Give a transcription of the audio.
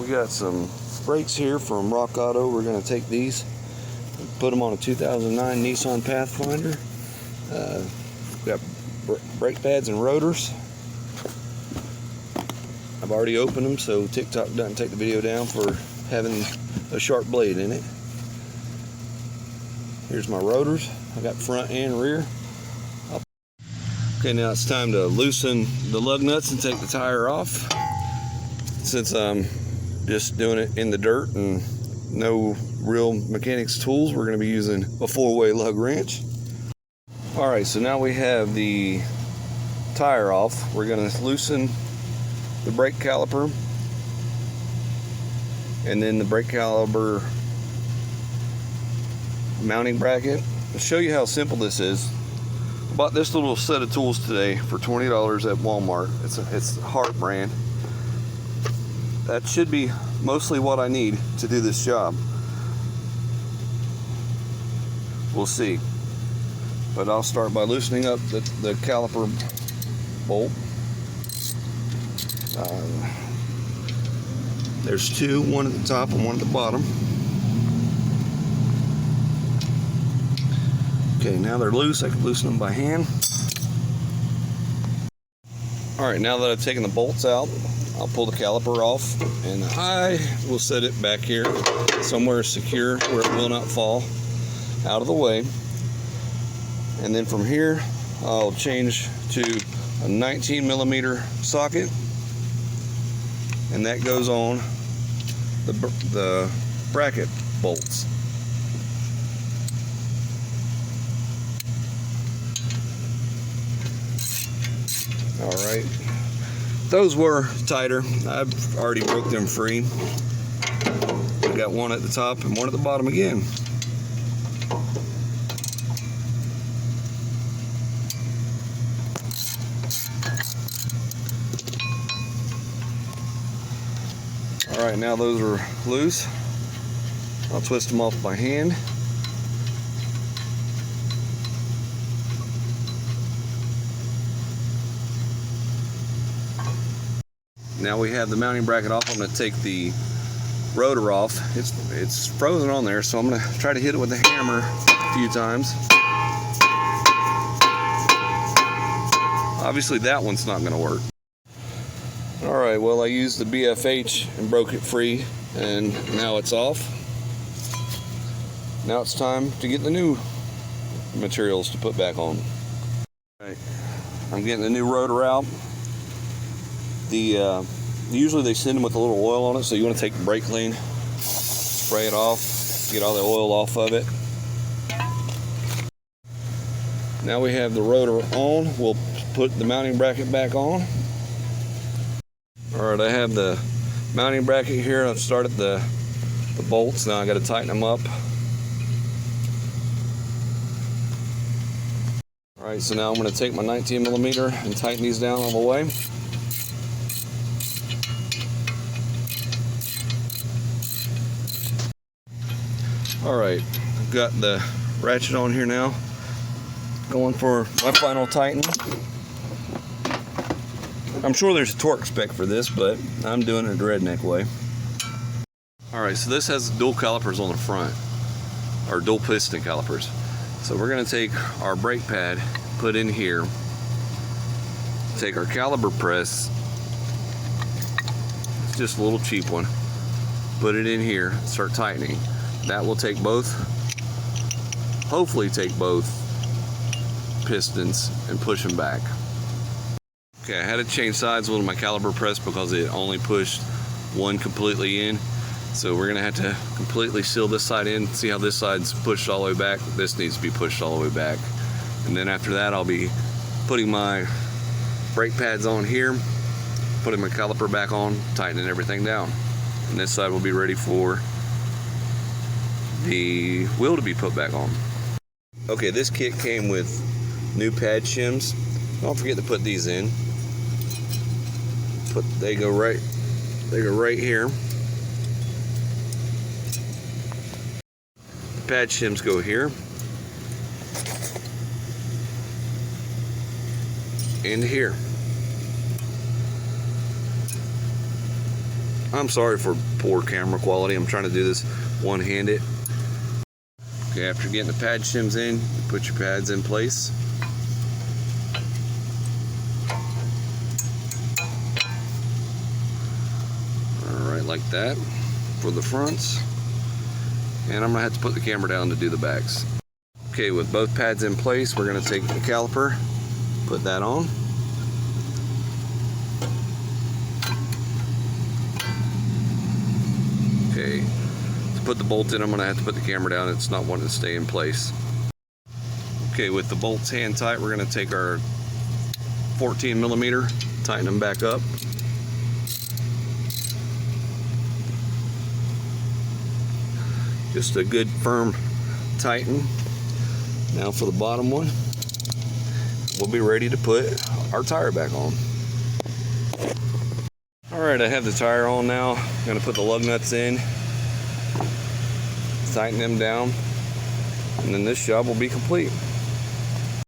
got some brakes here from Rock Auto. We're going to take these and put them on a 2009 Nissan Pathfinder. Got brake pads and rotors. I've already opened them so TikTok doesn't take the video down for having a sharp blade in it. Here's my rotors. I got front and rear. Okay, now it's time to loosen the lug nuts and take the tire off. Since I'm just doing it in the dirt and no real mechanics tools, we're going to be using a 4-way lug wrench. Alright, so now we have the tire off. We're going to loosen the brake caliper and then the brake caliper mounting bracket. I'll show you how simple this is. I bought this little set of tools today for $20 at Walmart. It's a Hart brand. That should be mostly what I need to do this job. We'll see. But I'll start by loosening up the caliper bolt. There's two, one at the top and one at the bottom. Okay, now they're loose. I can loosen them by hand. Alright, now that I've taken the bolts out, I'll pull the caliper off and I will set it back here somewhere secure where it will not fall out of the way. And then from here, I'll change to a 19mm socket, and that goes on the bracket bolts. Alright, those were tighter. I've already broke them free. I got one at the top and one at the bottom again. Alright, now those are loose. I'll twist them off by hand. Now we have the mounting bracket off. I'm going to take the rotor off. It's frozen on there, so I'm going to try to hit it with a hammer a few times. Obviously that one's not going to work. Alright, well I used the BFH and broke it free, and now it's off. Now it's time to get the new materials to put back on. Alright, I'm getting the new rotor out. Usually they send them with a little oil on it, so you want to take the brake clean, spray it off, get all the oil off of it. Now we have the rotor on. We'll put the mounting bracket back on. Alright, I have the mounting bracket here. I've started the bolts. Now I got to tighten them up. Alright, so now I'm going to take my 19mm and tighten these down all the way. Alright, I've got the ratchet on here now, going for my final tighten. I'm sure there's a torque spec for this, but I'm doing it the redneck way. Alright, so this has dual calipers on the front, or dual piston calipers. So we're going to take our brake pad, put in here, take our caliper press, it's just a little cheap one, put it in here, start tightening. That will take both, hopefully take both pistons and push them back. Okay, I had to change sides with my caliper press because it only pushed one completely in. So we're gonna have to completely seal this side in, see how this side's pushed all the way back. This needs to be pushed all the way back. And then after that, I'll be putting my brake pads on here, putting my caliper back on, tightening everything down. And this side will be ready for the wheel to be put back on. Okay, this kit came with new pad shims. Don't forget to put these in. They go right here. The pad shims go here and here. I'm sorry for poor camera quality. I'm trying to do this one-handed. Okay, after getting the pad shims in, you put your pads in place. Alright, like that for the fronts. And I'm gonna have to put the camera down to do the backs. Okay, with both pads in place, we're gonna take the caliper, put that on. Okay, to put the bolt in, I'm gonna have to put the camera down. It's not wanting to stay in place. Okay, with the bolts hand tight, we're gonna take our 14mm, tighten them back up. Just a good firm tighten. Now for the bottom one, we'll be ready to put our tire back on. Alright, I have the tire on now. I'm going to put the lug nuts in, tighten them down, and then this job will be complete.